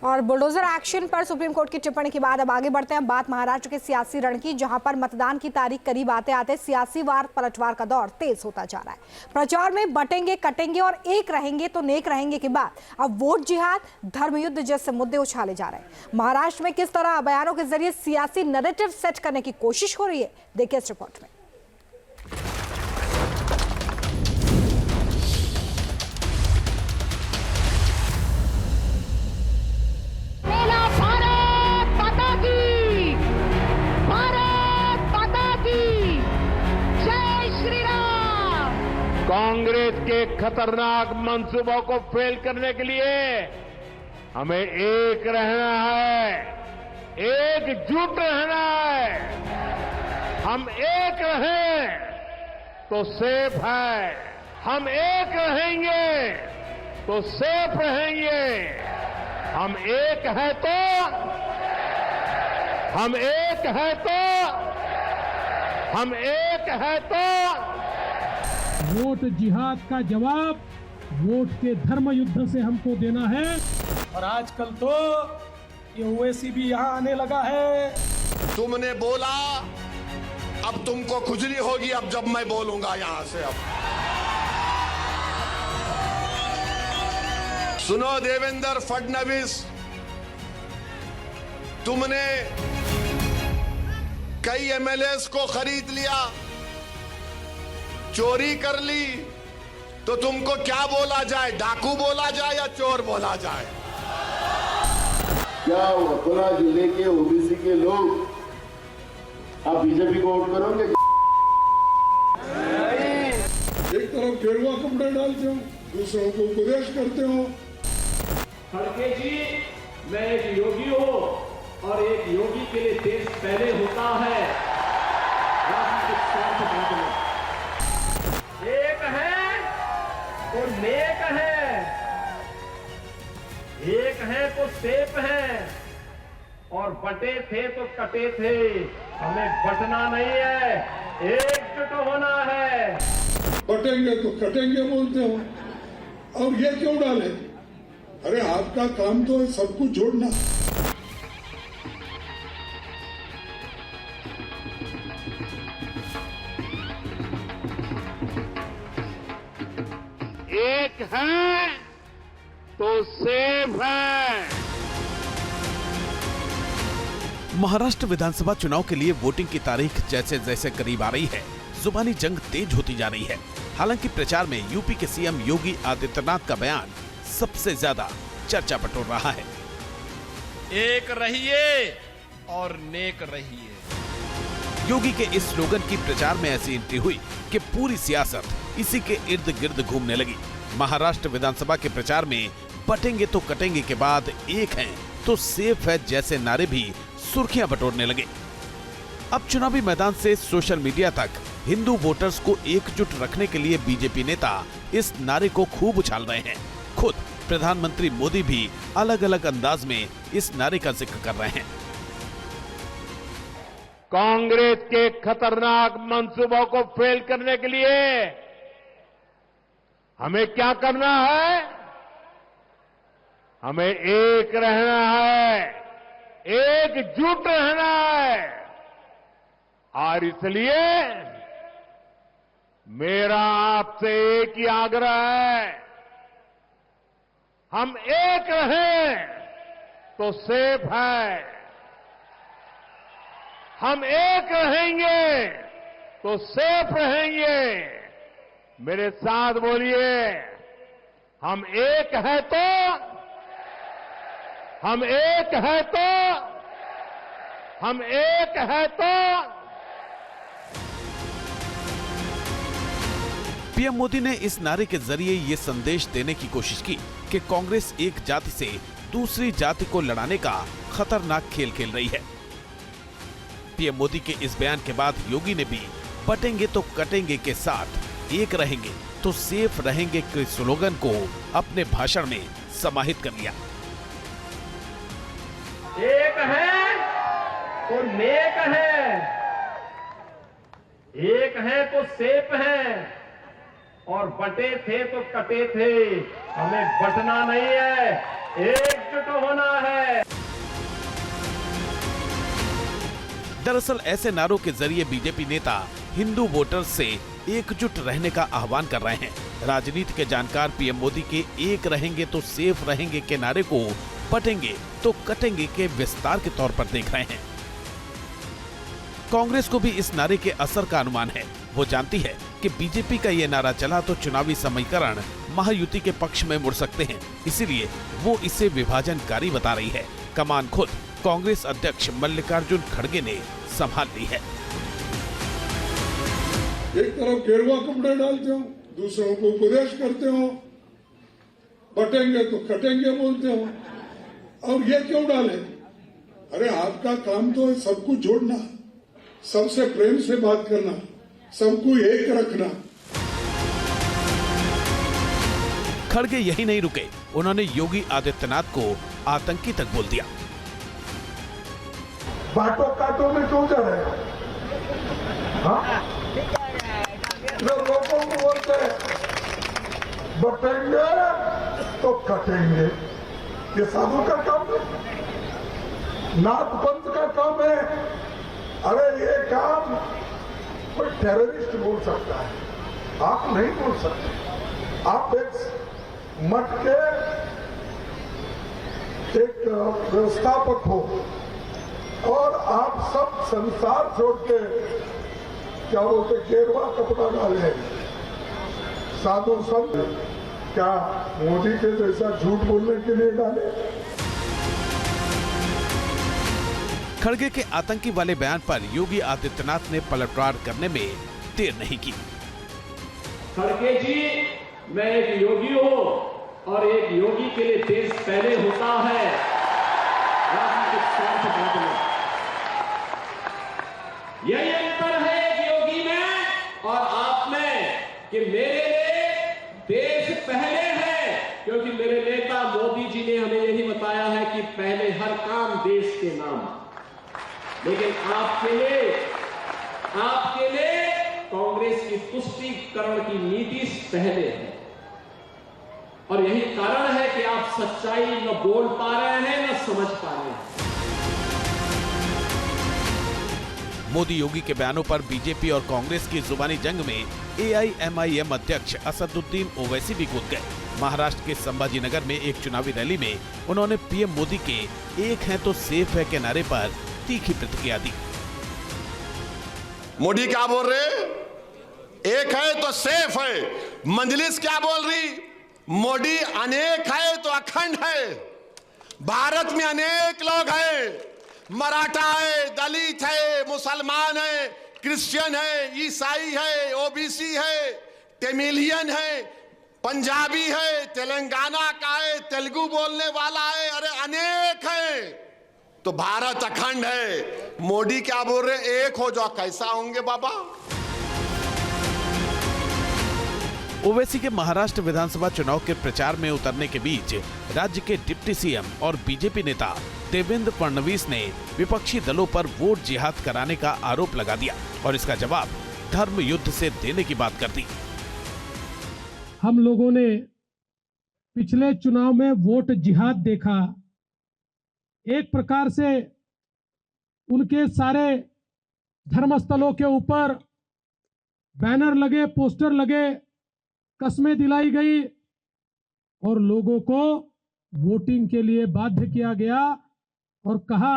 और bulldozer action पर supreme court की टिप्पणी के बाद अब आगे बढ़ते हैं। बात महाराष्ट्र के सियासी रण की, जहां पर मतदान की तारीख करीब आते आते सियासी वार पलटवार का दौर तेज होता जा रहा है। प्रचार में बटेंगे कटेंगे और एक रहेंगे तो नेक रहेंगे के बाद अब वोट जिहाद, धर्मयुद्ध जैसे मुद्दे उछाले जा रहे हैं। महाराष्ट्र में किस तरह बयानों के जरिए सियासी नैरेटिव सेट करने की कोशिश हो रही है, देखिए इस रिपोर्ट में। कांग्रेस के खतरनाक मंसूबों को फेल करने के लिए हमें एक रहना है, एकजुट रहना है। हम एक रहें तो सेफ है, हम एक रहेंगे तो सेफ रहेंगे। हम एक है तो हम एक है तो वोट जिहाद का जवाब वोट के धर्म युद्ध से हमको देना है। और आजकल तो ये ओवैसी भी यहाँ आने लगा है। तुमने बोला, अब तुमको खुजली होगी अब जब मैं बोलूंगा यहां से। अब सुनो देवेंद्र फडणवीस, तुमने कई एमएलएस को खरीद लिया, चोरी कर ली, तो तुमको क्या बोला जाए? डाकू बोला जाए या चोर बोला जाए? क्या अकोला जिले के ओबीसी के लोग आप बीजेपी को वोट करोगे? एक तरफ गेरुआ कपड़े डालते हो, दूसरों को उपदेश करते हो। खड़गे जी, मैं एक योगी हूँ और एक योगी के लिए देश पहले होता है। एक है तो नेक है, एक है तो सेफ है, और बटे थे तो कटे थे। हमें बटना नहीं है, एकजुट होना है। बटेंगे तो कटेंगे बोलते हो, और ये क्यों डाले? अरे आपका काम तो है सब कुछ जोड़ना। एक है तो सेफ है। महाराष्ट्र विधानसभा चुनाव के लिए वोटिंग की तारीख जैसे जैसे करीब आ रही है, जुबानी जंग तेज होती जा रही है। हालांकि प्रचार में यूपी के सीएम योगी आदित्यनाथ का बयान सबसे ज्यादा चर्चा बटोर रहा है। एक रहिए और नेक रहिए। योगी के इस स्लोगन की प्रचार में ऐसी एंट्री हुई कि पूरी सियासत इसी के इर्द गिर्द घूमने लगी। महाराष्ट्र विधानसभा के प्रचार में बटेंगे तो कटेंगे के बाद एक हैं तो सेफ है जैसे नारे भी सुर्खियां बटोरने लगे। अब चुनावी मैदान से सोशल मीडिया तक हिंदू वोटर्स को एकजुट रखने के लिए बीजेपी नेता इस नारे को खूब उछाल रहे हैं। खुद प्रधानमंत्री मोदी भी अलग अलग अंदाज में इस नारे का जिक्र कर रहे हैं। कांग्रेस के खतरनाक मंसूबों को फेल करने के लिए हमें क्या करना है? हमें एक रहना है, एकजुट रहना है। और इसलिए मेरा आपसे एक ही आग्रह है, हम एक रहें तो सेफ है, हम एक रहेंगे तो सेफ रहेंगे। मेरे साथ बोलिए, हम एक है तो हम एक है तो हम एक है तो। पीएम मोदी ने इस नारे के जरिए ये संदेश देने की कोशिश की कि कांग्रेस एक जाति से दूसरी जाति को लड़ाने का खतरनाक खेल खेल रही है। पीएम मोदी के इस बयान के बाद योगी ने भी बटेंगे तो कटेंगे के साथ एक रहेंगे तो सेफ रहेंगे के स्लोगन को अपने भाषण में समाहित कर लिया। एक है तो नेक है, एक है तो सेफ है, और बटे थे तो कटे थे। हमें बटना नहीं है, एकजुट होना है। दरअसल ऐसे नारों के जरिए बीजेपी नेता हिंदू वोटर्स से एकजुट रहने का आह्वान कर रहे हैं। राजनीति के जानकार पीएम मोदी के एक रहेंगे तो सेफ रहेंगे के नारे को बटेंगे तो कटेंगे के विस्तार के तौर पर देख रहे हैं। कांग्रेस को भी इस नारे के असर का अनुमान है। वो जानती है कि बीजेपी का ये नारा चला तो चुनावी समीकरण महायुति के पक्ष में मुड़ सकते हैं, इसीलिए वो इसे विभाजनकारी बता रही है। कमान खुद कांग्रेस अध्यक्ष मल्लिकार्जुन खड़गे ने संभाल ली है। एक तरफ गेरुआ कपड़े डालते हो, दूसरों को उपदेश करते हो, बटेंगे तो कटेंगे बोलते हो, और ये क्यों डाले? अरे आपका काम तो है सबको जोड़ना, सबसे प्रेम से बात करना, सबको एक रखना। खड़गे यही नहीं रुके, उन्होंने योगी आदित्यनाथ को आतंकी तक बोल दिया। बाटो काटो में क्यों जा रहे हैं? हाँ? लोगों को बोलते हैं बटेंगे तो कटेंगे, ये साधु का काम है, नाथ पंथ का काम है। अरे ये काम कोई टेररिस्ट बोल सकता है, आप नहीं बोल सकते। आप एक मठ के एक व्यवस्थापक हो और आप सब संसार छोड़ के क्या बोलते गेरुआ कपड़ा डाले, साधु संत क्या मोदी के जैसा झूठ बोलने के लिए डाले? खड़गे के आतंकी वाले बयान पर योगी आदित्यनाथ ने पलटवार करने में देर नहीं की। खड़गे जी, मैं एक योगी हूं और एक योगी के लिए देश पहले होता है, राजनीतिक स्वार्थ बाद में। यही अंतर है एक योगी में और आप में कि मेरे लिए देश पहले है, क्योंकि मेरे नेता मोदी जी ने हमें यही बताया है कि पहले हर काम देश के नाम। लेकिन आपके लिए कांग्रेस की तुष्टीकरण की नीति पहले है, और यही कारण है कि आप सच्चाई न बोल पा रहे हैं न समझ पा रहे हैं। मोदी योगी के बयानों पर बीजेपी और कांग्रेस की जुबानी जंग में एआईएमआईएम अध्यक्ष असदुद्दीन ओवैसी भी कूद गए। महाराष्ट्र के संभाजीनगर में एक चुनावी रैली में उन्होंने पीएम मोदी के एक है तो सेफ है के नारे पर तीखी प्रतिक्रिया दी। मोदी क्या बोल रहे? एक है तो सेफ है। मंजलिस क्या बोल रही? मोदी अनेक है तो अखंड है। भारत में अनेक लोग हैं, मराठा है, दलित है, मुसलमान है, क्रिश्चियन है, ईसाई है, ओबीसी है, तमिलियन है, पंजाबी है, तेलंगाना का है, तेलुगु बोलने वाला है, अरे अनेक है। तो भारत अखंड है। मोदी क्या बोल रहे? एक हो जाओ। कैसा होंगे बाबा? ओवैसी के महाराष्ट्र विधानसभा चुनाव के प्रचार में उतरने के बीच राज्य के डिप्टी सीएम और बीजेपी नेता देवेंद्र फडणवीस ने विपक्षी दलों पर वोट जिहाद कराने का आरोप लगा दिया और इसका जवाब धर्म युद्ध से देने की बात कर दी। हम लोगों ने पिछले चुनाव में वोट जिहाद देखा। एक प्रकार से उनके सारे धर्मस्थलों के ऊपर बैनर लगे, पोस्टर लगे, कस्में दिलाई गई और लोगों को वोटिंग के लिए बाध्य किया गया और कहा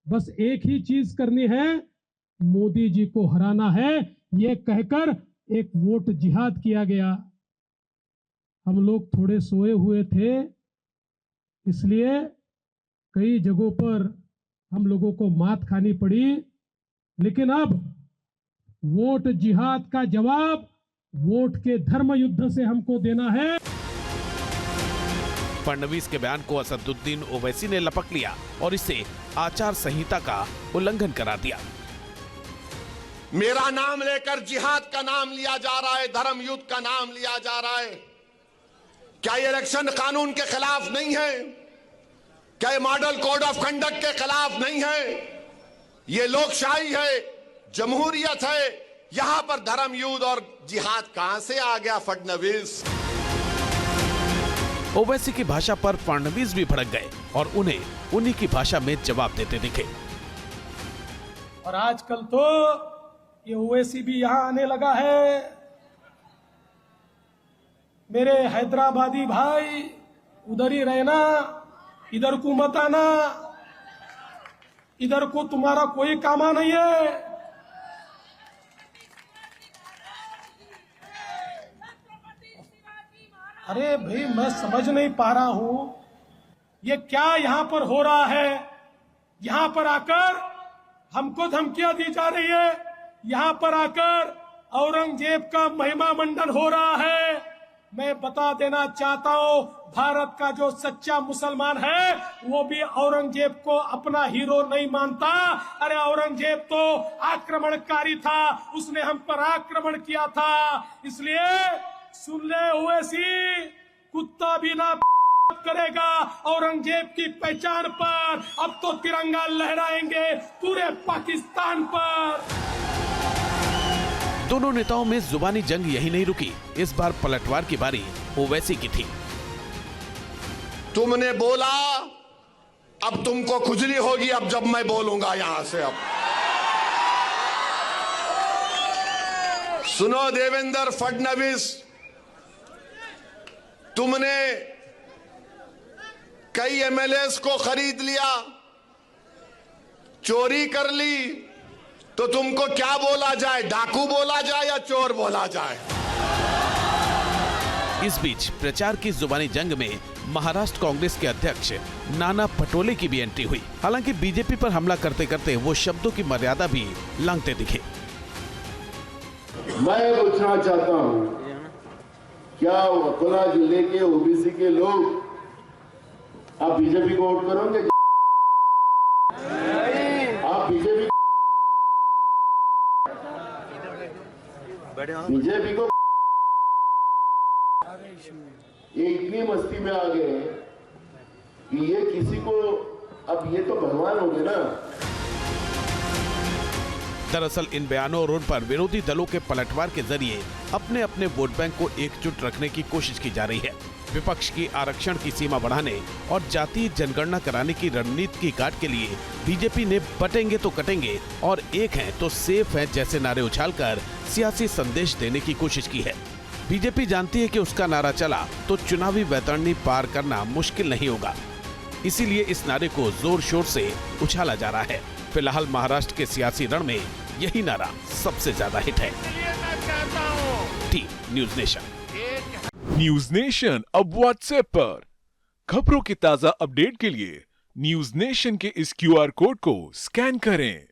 बस एक ही चीज करनी है, मोदी जी को हराना है। ये कहकर एक वोट जिहाद किया गया। हम लोग थोड़े सोए हुए थे, इसलिए कई जगहों पर हम लोगों को मात खानी पड़ी, लेकिन अब वोट जिहाद का जवाब वोट के धर्म युद्ध से हमको देना है। फडणवीस के बयान को असदुद्दीन ओवैसी ने लपक लिया और इसे आचार संहिता का उल्लंघन करार दिया। मेरा नाम लेकर जिहाद का नाम लिया जा रहा है, धर्म युद्ध का नाम लिया जा रहा है। क्या ये इलेक्शन कानून के खिलाफ नहीं है? क्या ये मॉडल कोड ऑफ कंडक्ट के खिलाफ नहीं है? ये लोकशाही है, जमहूरियत है। यहां पर धर्म युद्ध और जिहाद कहां से आ गया फडणवीस? ओवैसी की भाषा पर फडणवीस भी भड़क गए और उन्हें उन्हीं की भाषा में जवाब देते दिखे। और आजकल तो ये ओवैसी भी यहां आने लगा है। मेरे हैदराबादी भाई उधर ही रहना, इधर को मत आना, इधर को तुम्हारा कोई कामा नहीं है। अरे भाई मैं समझ नहीं पा रहा हूं ये क्या यहां पर हो रहा है। यहां पर आकर हमको धमकियां दी जा रही है, यहां पर आकर औरंगजेब का महिमा मंडन हो रहा है। मैं बता देना चाहता हूं, भारत का जो सच्चा मुसलमान है वो भी औरंगजेब को अपना हीरो नहीं मानता। अरे औरंगजेब तो आक्रमणकारी था, उसने हम पर आक्रमण किया था। इसलिए सुन ले ओवैसी, कुत्ता भी ना करेगा औरंगजेब की पहचान पर। अब तो तिरंगा लहराएंगे पूरे पाकिस्तान पर। दोनों नेताओं में जुबानी जंग यही नहीं रुकी, इस बार पलटवार की बारी ओवैसी की थी। तुमने बोला, अब तुमको खुजली होगी अब जब मैं बोलूंगा यहां से। अब सुनो देवेंद्र फडणवीस, तुमने कई एमएलएस को खरीद लिया, चोरी कर ली, तो तुमको क्या बोला जाए, डाकू बोला जाए या चोर बोला जाए? इस बीच प्रचार की जुबानी जंग में महाराष्ट्र कांग्रेस के अध्यक्ष नाना पटोले की भी एंट्री हुई। हालांकि बीजेपी पर हमला करते करते वो शब्दों की मर्यादा भी लांघते दिखे। मैं पूछना चाहता हूं, क्या अकोला जिले के ओबीसी के लोग आप बीजेपी को वोट करोगे? आप बीजेपी को ये इतनी मस्ती में आ गए कि ये किसी को, अब ये तो भगवान हो गए ना। दरअसल इन बयानों और उन पर विरोधी दलों के पलटवार के जरिए अपने अपने वोट बैंक को एकजुट रखने की कोशिश की जा रही है। विपक्ष की आरक्षण की सीमा बढ़ाने और जातीय जनगणना कराने की रणनीति की काट के लिए बीजेपी ने बटेंगे तो कटेंगे और एक हैं तो सेफ हैं जैसे नारे उछालकर सियासी संदेश देने की कोशिश की है। बीजेपी जानती है कि उसका नारा चला तो चुनावी वैतरणी पार करना मुश्किल नहीं होगा, इसीलिए इस नारे को जोर शोर से उछाला जा रहा है। फिलहाल महाराष्ट्र के सियासी रण में यही नारा सबसे ज्यादा हिट है। Team news nation. News nation अब व्हाट्सएप पर खबरों की ताजा अपडेट के लिए न्यूज़ नेशन के इस QR कोड को स्कैन करें